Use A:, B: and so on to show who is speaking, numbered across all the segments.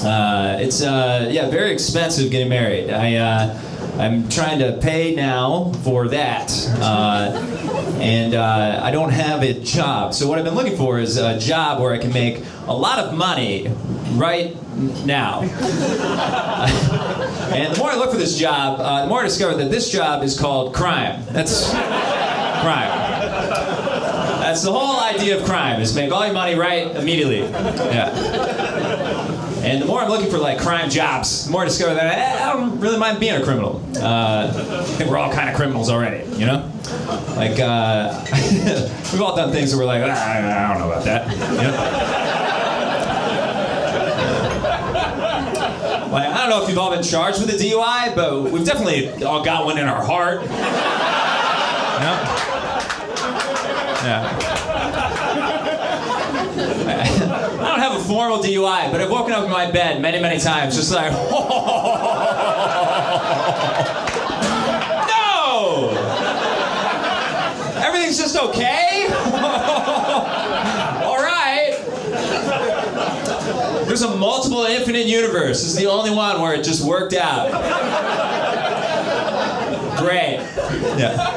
A: It's very expensive getting married. I'm trying to pay now for that, and I don't have a job. So what I've been looking for is a job where I can make a lot of money right now. And the more I look for this job, the more I discover that this job is called crime. That's crime. That's the whole idea of crime, is make all your money right immediately. Yeah. And the more I'm looking for like crime jobs, the more I discover that I don't really mind being a criminal. I think we're all kind of criminals already, you know? Like, we've all done things that we're like, I don't know about that, you know? Like, I don't know if you've all been charged with a DUI, but we've definitely all got one in our heart. You know? Yeah. I don't have a formal DUI, but I've woken up in my bed many, many times just like, no! Everything's just okay? All right. There's a multiple infinite universe. This is the only one where it just worked out. Great. Yeah.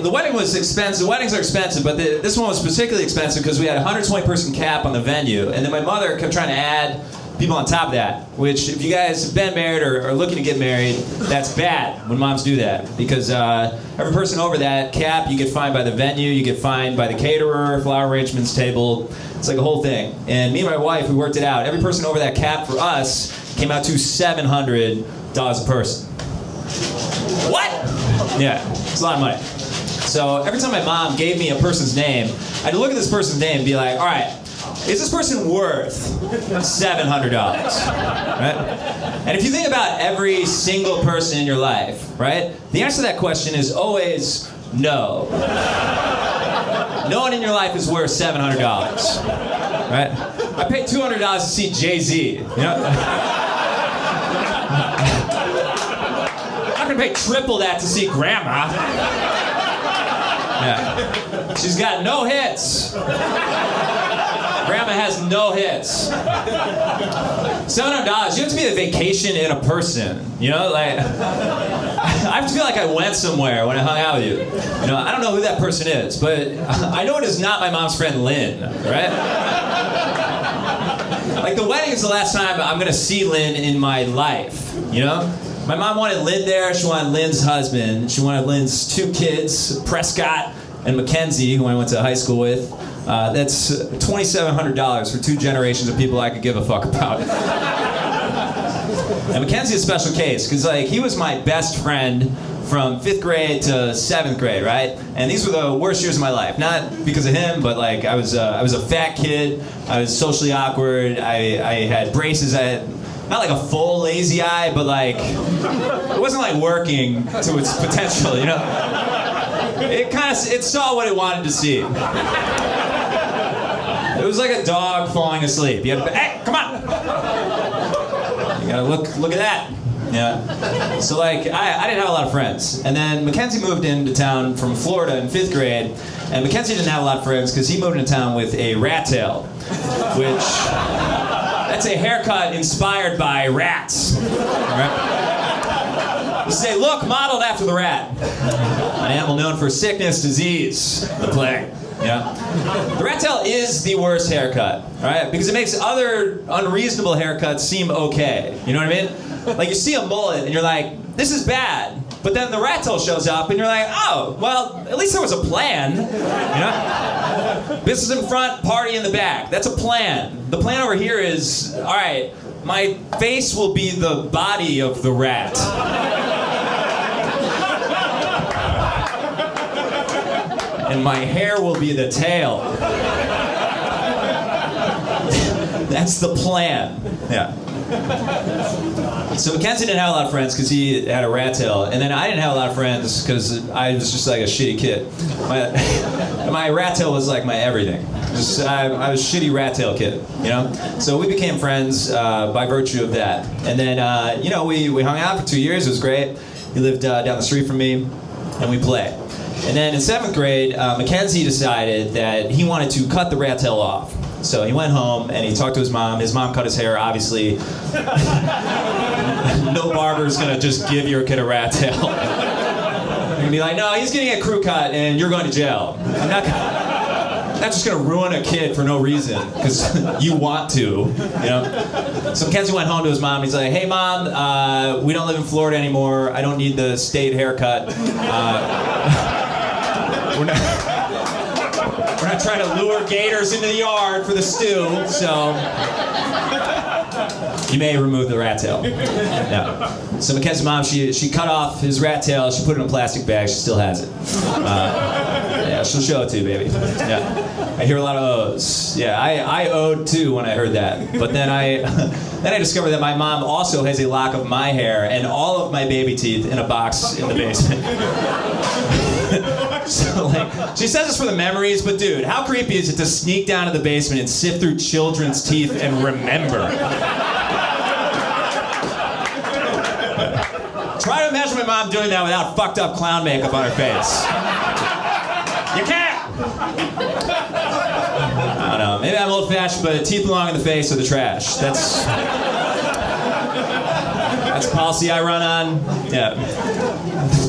A: The wedding was expensive. Weddings are expensive, but this one was particularly expensive because we had a 120-person cap on the venue, and then my mother kept trying to add people on top of that, which if you guys have been married or are looking to get married, that's bad when moms do that, because every person over that cap, you get fined by the venue, you get fined by the caterer, flower arrangements table. It's like a whole thing. And me and my wife, we worked it out. Every person over that cap for us came out to $700 a person. What? Yeah, it's a lot of money. So every time my mom gave me a person's name, I had to look at this person's name and be like, all right, is this person worth $700? Right? And if you think about every single person in your life, right, the answer to that question is always no. No one in your life is worth $700, right? I paid $200 to see Jay-Z, you know? I'm not gonna pay triple that to see Grandma. Yeah. She's got no hits. Grandma has no hits. $700, you have to be a vacation in a person. You know, like, I feel like I went somewhere when I hung out with you. You know, I don't know who that person is, but I know it is not my mom's friend Lynn, right? Like, the wedding is the last time I'm gonna see Lynn in my life, you know? My mom wanted Lynn there, she wanted Lynn's husband, she wanted Lynn's 2 kids, Prescott and Mackenzie, who I went to high school with. That's $2,700 for 2 generations of people I could give a fuck about. And Mackenzie is a special case, because like, he was my best friend from 5th grade to 7th grade, right? And these were the worst years of my life. Not because of him, but like, I was a fat kid, I was socially awkward, I had braces, I had, not like a full lazy eye, but like, it wasn't like working to its potential, you know? It saw what it wanted to see. It was like a dog falling asleep. You had to, hey, come on! You gotta look at that. Yeah. So like, I didn't have a lot of friends. And then Mackenzie moved into town from Florida in 5th grade, and Mackenzie didn't have a lot of friends because he moved into town with a rat tail, which, that's a haircut inspired by rats. Right? This is a look modeled after the rat. An animal known for sickness, disease, the plague. Yeah. The rat tail is the worst haircut, right? Because it makes other unreasonable haircuts seem okay. You know what I mean? Like, you see a mullet and you're like, this is bad. But then the rat tail shows up and you're like, oh, well, at least there was a plan. You know? Business in front, party in the back. That's a plan. The plan over here is, all right, my face will be the body of the rat. And my hair will be the tail. That's the plan. Yeah. So Mackenzie didn't have a lot of friends because he had a rat tail, and then I didn't have a lot of friends because I was just like a shitty kid. My rat tail was like my everything. I was a shitty rat tail kid, you know. So we became friends by virtue of that, and then you know, we hung out for 2 years. It was great. He lived down the street from me, and we played. And then in 7th grade, Mackenzie decided that he wanted to cut the rat tail off. So he went home and he talked to his mom. His mom cut his hair, obviously. No barber's gonna just give your kid a rat tail. You're gonna be like, no, he's getting a crew cut and you're going to jail. I'm not just gonna ruin a kid for no reason, because you want to, you know? So Mackenzie went home to his mom. He's like, hey mom, we don't live in Florida anymore. I don't need the state haircut. We're not trying to lure gators into the yard for the stew, so you may remove the rat tail. Yeah. So Mackenzie's mom, she cut off his rat tail, she put it in a plastic bag, she still has it. Yeah, she'll show it to you, baby. Yeah. I hear a lot of O's. Yeah, I owed too when I heard that. But then I discovered that my mom also has a lock of my hair and all of my baby teeth in a box in the basement. So, like, she says this for the memories, but dude, how creepy is it to sneak down to the basement and sift through children's teeth and remember? Try to imagine my mom doing that without fucked up clown makeup on her face. You can't! I don't know. Maybe I'm old-fashioned, but teeth belong in the face or the trash. That's a policy I run on. Yeah.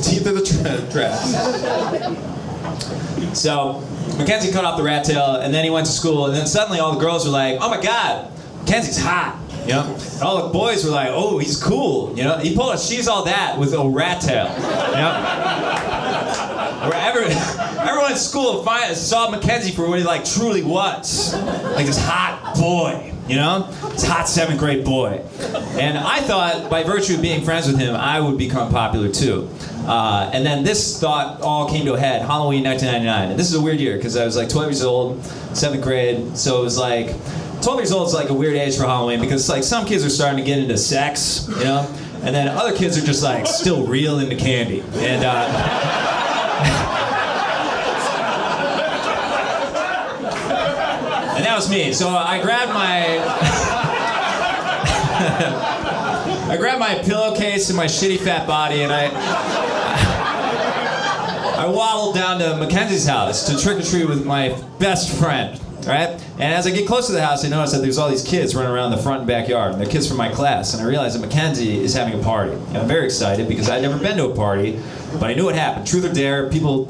A: Teeth of the trash. So, Mackenzie cut off the rat tail, and then he went to school, and then suddenly all the girls were like, oh my God, Mackenzie's hot. You know? And all the boys were like, oh, he's cool. You know? He pulled a she's all that with a rat tail. You know? Where everyone at school saw Mackenzie for what he like truly was. Like this hot boy, you know? This hot 7th grade boy. And I thought by virtue of being friends with him, I would become popular too. And then this thought all came to a head, Halloween 1999. And this is a weird year because I was like 12 years old, 7th grade. So it was like, 12 years old is like a weird age for Halloween because like some kids are starting to get into sex, you know? And then other kids are just like still real into candy. And and that was me. So I grabbed my pillowcase and my shitty fat body, and I waddled down to Mackenzie's house to trick or treat with my best friend. Right? And as I get close to the house, I notice that there's all these kids running around the front and backyard, and they're kids from my class, and I realize that Mackenzie is having a party. And I'm very excited because I'd never been to a party, but I knew what happened. Truth or dare, people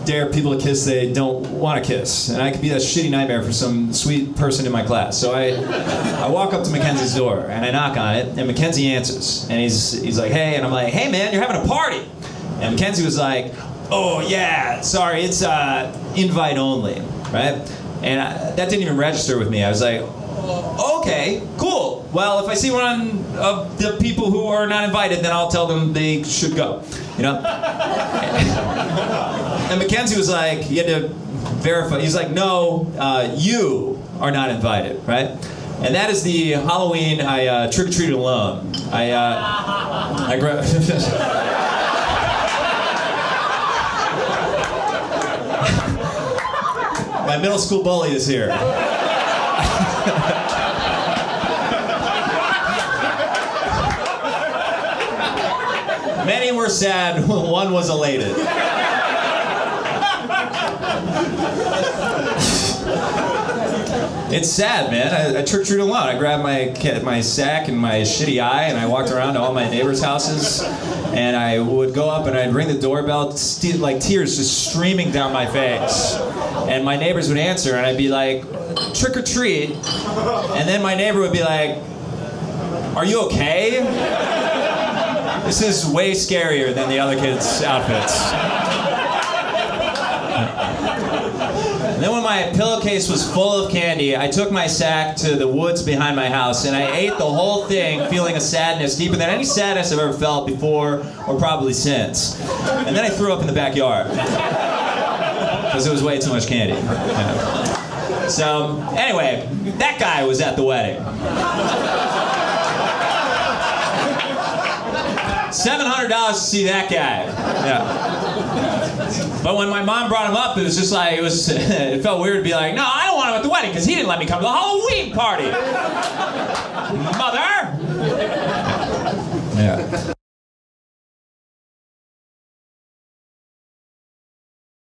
A: dare people to kiss they don't want to kiss. And I could be that shitty nightmare for some sweet person in my class. So I walk up to Mackenzie's door, and I knock on it, and Mackenzie answers. And he's like, hey, and I'm like, hey man, you're having a party. And Mackenzie was like, oh yeah, sorry, it's invite only, right? And that didn't even register with me. I was like, okay, cool. Well, if I see one of the people who are not invited, then I'll tell them they should go. You know? And Mackenzie was like, he had to verify. He's like, no, you are not invited, right? And that is the Halloween I trick-or-treated alone. I grabbed... My middle school bully is here. Many were sad, one was elated. It's sad, man. I trick-or-treated alone. I grabbed my sack and my shitty eye, and I walked around to all my neighbors' houses, and I would go up and I'd ring the doorbell, like tears just streaming down my face. And my neighbors would answer, and I'd be like, trick or treat. And then my neighbor would be like, are you okay? This is way scarier than the other kids' outfits. And then when my pillowcase was full of candy, I took my sack to the woods behind my house, and I ate the whole thing, feeling a sadness deeper than any sadness I've ever felt before, or probably since. And then I threw up in the backyard. Because it was way too much candy. Yeah. So, anyway, that guy was at the wedding. $700 to see that guy. Yeah. But when my mom brought him up, it was just like, it felt weird to be like, no, I don't want him at the wedding because he didn't let me come to the Halloween party. Mother! Yeah.